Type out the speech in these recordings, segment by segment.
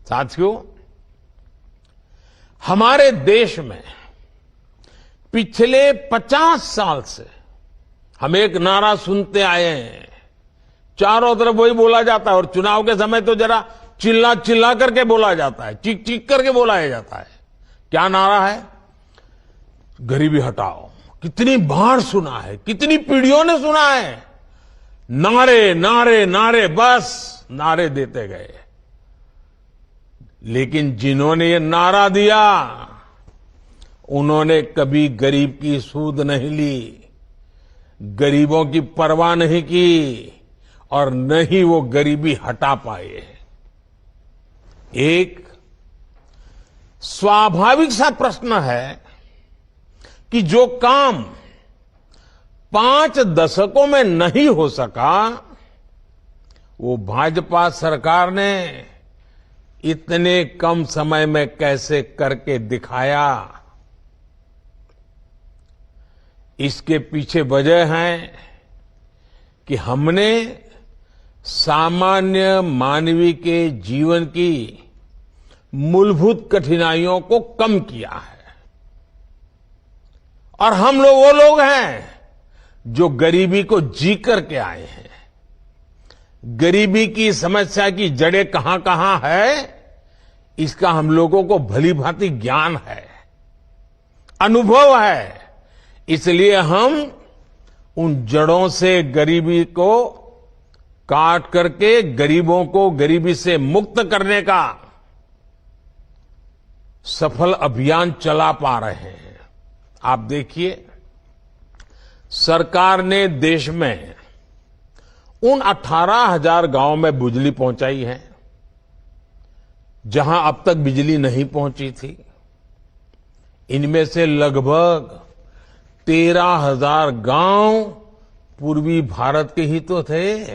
साथियों, हमारे देश में पिछले 50 साल से हम एक नारा सुनते आए हैं। चारों तरफ वही बोला जाता है और चुनाव के समय तो जरा चिल्ला चिल्ला करके बोला जाता है, चीख चीख करके बोलाया जाता है। क्या नारा है? गरीबी हटाओ। कितनी बार सुना है, कितनी पीढ़ियों ने सुना है। नारे नारे नारे, बस नारे देते गए। लेकिन जिन्होंने ये नारा दिया उन्होंने कभी गरीब की सूध नहीं ली, गरीबों की परवाह नहीं की और न ही वो गरीबी हटा पाए। एक स्वाभाविक सा प्रश्न है कि जो काम 5 दशकों में नहीं हो सका वो भाजपा सरकार ने इतने कम समय में कैसे करके दिखाया। इसके पीछे वजह है कि हमने सामान्य मानवीय के जीवन की मूलभूत कठिनाइयों को कम किया है। और हम लोग वो लोग हैं जो गरीबी को जी करके आए हैं। गरीबी की समस्या की जड़ें कहां कहां है, इसका हम लोगों को भली भांति ज्ञान है, अनुभव है। इसलिए हम उन जड़ों से गरीबी को काट करके गरीबों को गरीबी से मुक्त करने का सफल अभियान चला पा रहे हैं। आप देखिए, सरकार ने देश में उन 18,000 गांव में बिजली पहुंचाई है जहां अब तक बिजली नहीं पहुंची थी। इनमें से लगभग 13,000 गांव पूर्वी भारत के ही तो थे।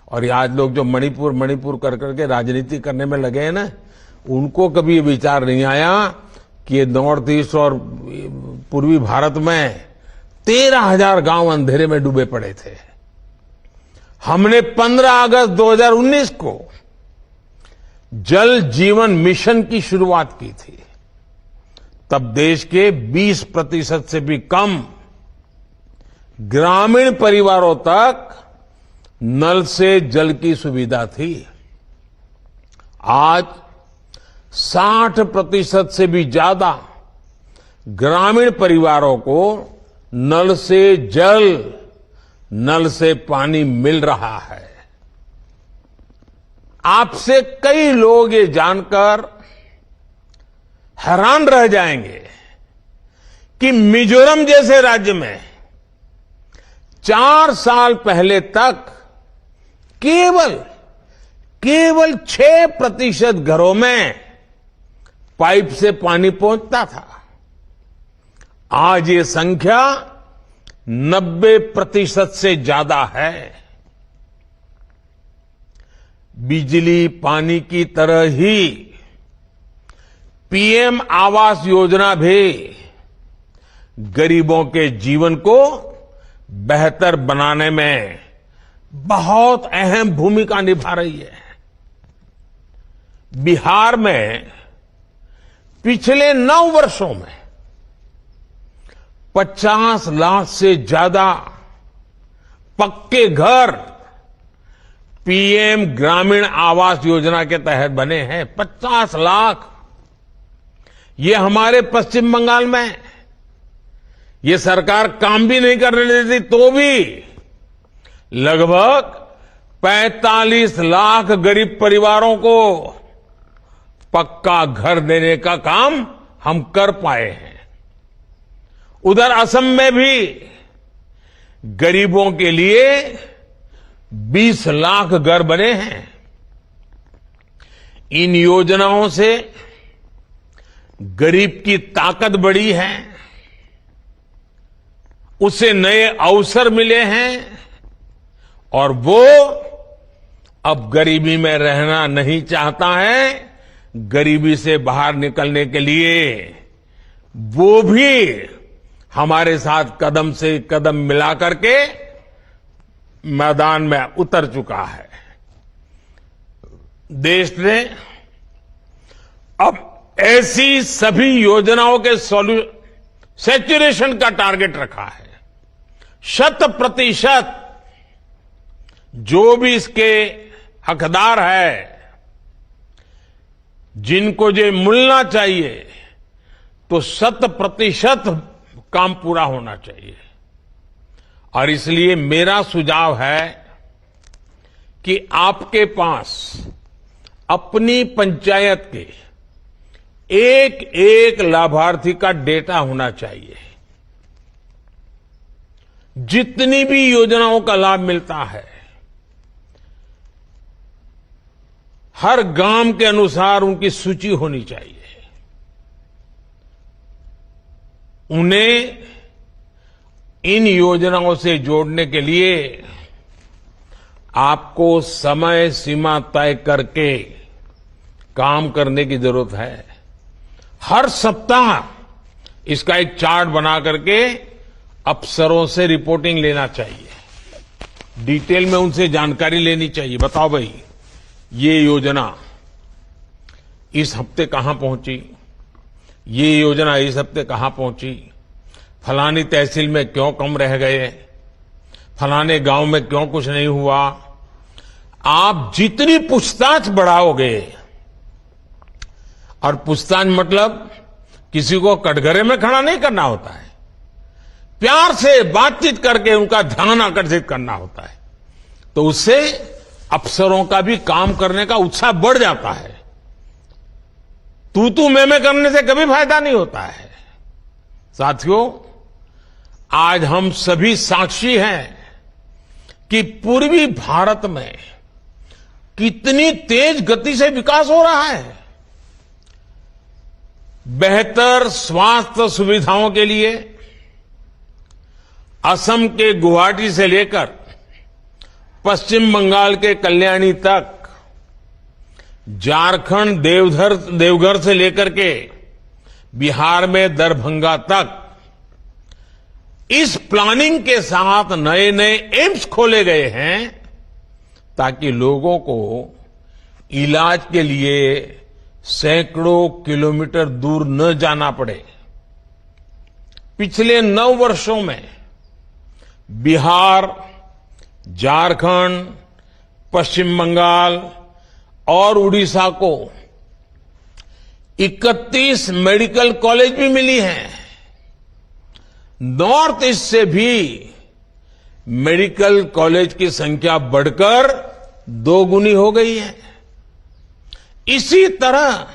और ये आज लोग जो मणिपुर कर करके राजनीति करने में लगे हैं ना, उनको कभी ये विचार नहीं आया कि नॉर्थ ईस्ट और पूर्वी भारत में 13,000 गांव अंधेरे में डूबे पड़े थे। हमने 15 अगस्त 2019 को जल जीवन मिशन की शुरुआत की थी। तब देश के 20% से भी कम ग्रामीण परिवारों तक नल से जल की सुविधा थी। आज 60% से भी ज्यादा ग्रामीण परिवारों को नल से जल, नल से पानी मिल रहा है। आपसे कई लोग ये जानकर हैरान रह जाएंगे कि मिजोरम जैसे राज्य में 4 साल पहले तक केवल 6% घरों में पाइप से पानी पहुंचता था। आज ये संख्या 90% से ज्यादा है। बिजली पानी की तरह ही पीएम आवास योजना भी गरीबों के जीवन को बेहतर बनाने में बहुत अहम भूमिका निभा रही है। बिहार में पिछले 9 वर्षों में 50 लाख से ज्यादा पक्के घर पीएम ग्रामीण आवास योजना के तहत बने हैं। 50 लाख। ये हमारे पश्चिम बंगाल में ये सरकार काम भी नहीं करने देती तो भी लगभग 45 लाख गरीब परिवारों को पक्का घर देने का काम हम कर पाए हैं। उधर असम में भी गरीबों के लिए 20 लाख घर बने हैं। इन योजनाओं से गरीब की ताकत बढ़ी है, उसे नए अवसर मिले हैं और वो अब गरीबी में रहना नहीं चाहता है। गरीबी से बाहर निकलने के लिए वो भी हमारे साथ कदम से कदम मिला करके मैदान में उतर चुका है। देश ने अब ऐसी सभी योजनाओं के सैचुरेशन का टारगेट रखा है। 100% जो भी इसके हकदार है, जिनको ये मिलना चाहिए, तो 100% काम पूरा होना चाहिए। और इसलिए मेरा सुझाव है कि आपके पास अपनी पंचायत के एक एक लाभार्थी का डेटा होना चाहिए। जितनी भी योजनाओं का लाभ मिलता है, हर गांव के अनुसार उनकी सूची होनी चाहिए। उन्हें इन योजनाओं से जोड़ने के लिए आपको समय सीमा तय करके काम करने की जरूरत है। हर सप्ताह इसका एक चार्ट बना करके अफसरों से रिपोर्टिंग लेना चाहिए। डिटेल में उनसे जानकारी लेनी चाहिए। बताओ भाई, ये योजना इस हफ्ते कहां पहुंची, ये योजना इस हफ्ते कहां पहुंची, फलानी तहसील में क्यों कम रह गए, फलाने गांव में क्यों कुछ नहीं हुआ। आप जितनी पूछताछ बढ़ाओगे, और पूछताछ मतलब किसी को कटघरे में खड़ा नहीं करना होता है, प्यार से बातचीत करके उनका ध्यान आकर्षित करना होता है, तो उससे अफसरों का भी काम करने का उत्साह बढ़ जाता है। तू मैं करने से कभी फायदा नहीं होता है। साथियों, आज हम सभी साक्षी हैं कि पूर्वी भारत में कितनी तेज गति से विकास हो रहा है। बेहतर स्वास्थ्य सुविधाओं के लिए असम के गुवाहाटी से लेकर पश्चिम बंगाल के कल्याणी तक, झारखंड देवघर से लेकर के बिहार में दरभंगा तक, इस प्लानिंग के साथ नए नए एम्स खोले गए हैं ताकि लोगों को इलाज के लिए सैकड़ों किलोमीटर दूर न जाना पड़े। पिछले 9 वर्षों में बिहार, झारखंड, पश्चिम बंगाल और उड़ीसा को 31 मेडिकल कॉलेज भी मिली हैं। नॉर्थ ईस्ट से भी मेडिकल कॉलेज की संख्या बढ़कर 2 गुनी हो गई है। इसी तरह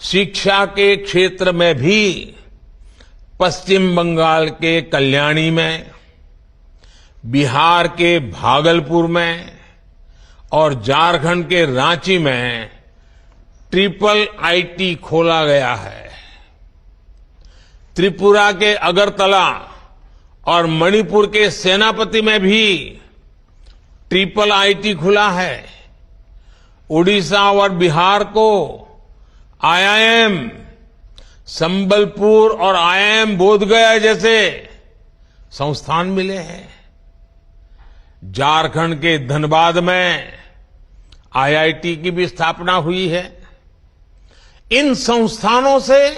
शिक्षा के क्षेत्र में भी पश्चिम बंगाल के कल्याणी में, बिहार के भागलपुर में और झारखंड के रांची में ट्रिपल आईटी खोला गया है। त्रिपुरा के अगरतला और मणिपुर के सेनापति में भी ट्रिपल आईटी खुला है। उड़ीसा और बिहार को आईआईएम संबलपुर और आईआईएम बोधगया जैसे संस्थान मिले हैं। झारखंड के धनबाद में आईआईटी की भी स्थापना हुई है। इन संस्थानों से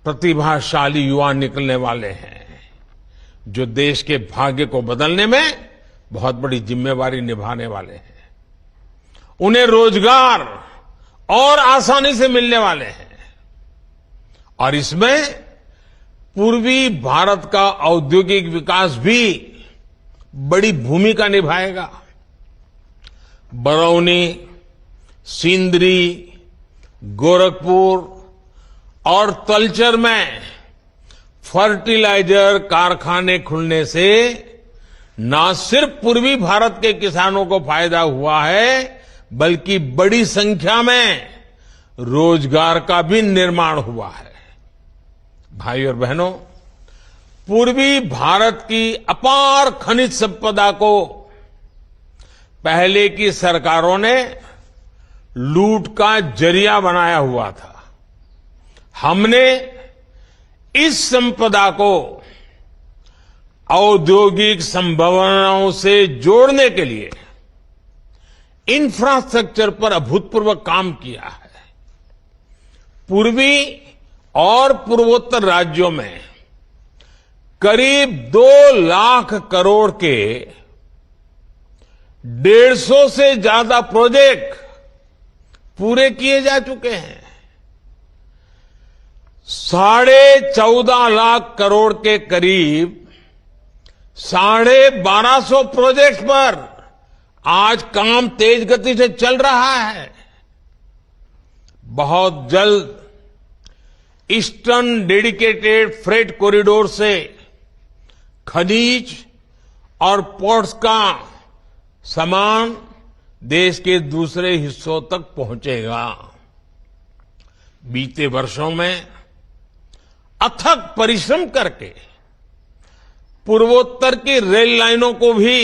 प्रतिभाशाली युवा निकलने वाले हैं, जो देश के भाग्य को बदलने में बहुत बड़ी जिम्मेवारी निभाने वाले हैं। उन्हें रोजगार और आसानी से मिलने वाले हैं, और इसमें पूर्वी भारत का औद्योगिक विकास भी बड़ी भूमिका निभाएगा। बरौनी, सिंदरी, गोरखपुर और तलचर में फर्टिलाइजर कारखाने खुलने से न सिर्फ पूर्वी भारत के किसानों को फायदा हुआ है, बल्कि बड़ी संख्या में रोजगार का भी निर्माण हुआ है। भाई और बहनों, पूर्वी भारत की अपार खनिज संपदा को पहले की सरकारों ने लूट का जरिया बनाया हुआ था। हमने इस संपदा को औद्योगिक संभावनाओं से जोड़ने के लिए इंफ्रास्ट्रक्चर पर अभूतपूर्व काम किया है। पूर्वी और पूर्वोत्तर राज्यों में करीब 2 लाख करोड़ के 150 से ज्यादा प्रोजेक्ट पूरे किए जा चुके हैं। 14.5 लाख करोड़ के करीब 1250 प्रोजेक्ट्स पर आज काम तेज गति से चल रहा है। बहुत जल्द ईस्टर्न डेडिकेटेड फ्रेट कॉरिडोर से खनिज और पोर्ट्स का सामान देश के दूसरे हिस्सों तक पहुंचेगा। बीते वर्षों में अथक परिश्रम करके पूर्वोत्तर की रेल लाइनों को भी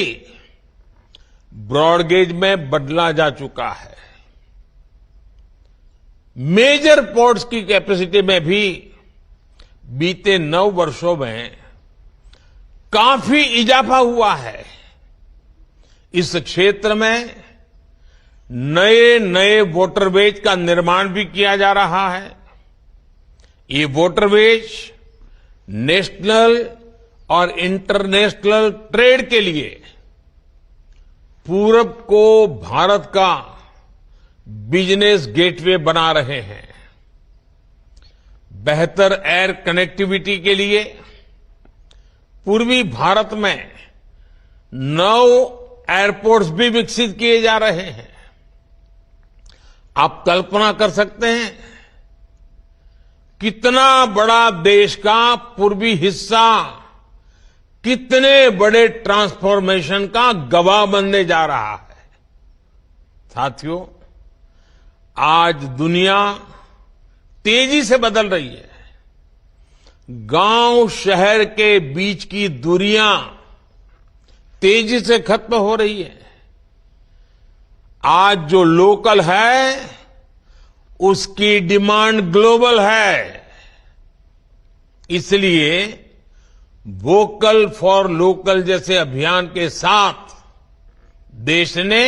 ब्रॉडगेज में बदला जा चुका है। मेजर पोर्ट्स की कैपेसिटी में भी बीते 9 वर्षों में काफी इजाफा हुआ है। इस क्षेत्र में नए नए वाटरवेज का निर्माण भी किया जा रहा है। ये वाटरवेज नेशनल और इंटरनेशनल ट्रेड के लिए पूरब को भारत का बिजनेस गेटवे बना रहे हैं। बेहतर एयर कनेक्टिविटी के लिए पूर्वी भारत में 9 एयरपोर्ट्स भी विकसित किए जा रहे हैं। आप कल्पना कर सकते हैं कितना बड़ा देश का पूर्वी हिस्सा कितने बड़े ट्रांसफॉर्मेशन का गवाह बनने जा रहा है। साथियों, आज दुनिया तेजी से बदल रही है। गांव शहर के बीच की दूरियां तेजी से खत्म हो रही है। आज जो लोकल है उसकी डिमांड ग्लोबल है। इसलिए वोकल फॉर लोकल जैसे अभियान के साथ देश ने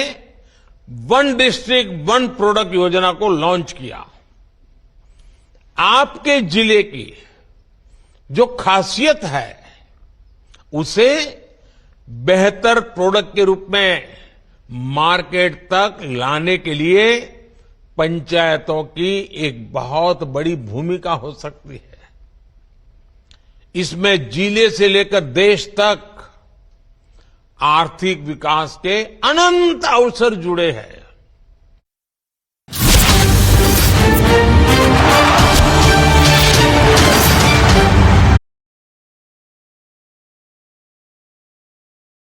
1 डिस्ट्रिक्ट 1 प्रोडक्ट योजना को लॉन्च किया। आपके जिले की जो खासियत है उसे बेहतर प्रोडक्ट के रूप में मार्केट तक लाने के लिए पंचायतों की एक बहुत बड़ी भूमिका हो सकती है। इसमें जिले से लेकर देश तक आर्थिक विकास के अनंत अवसर जुड़े हैं।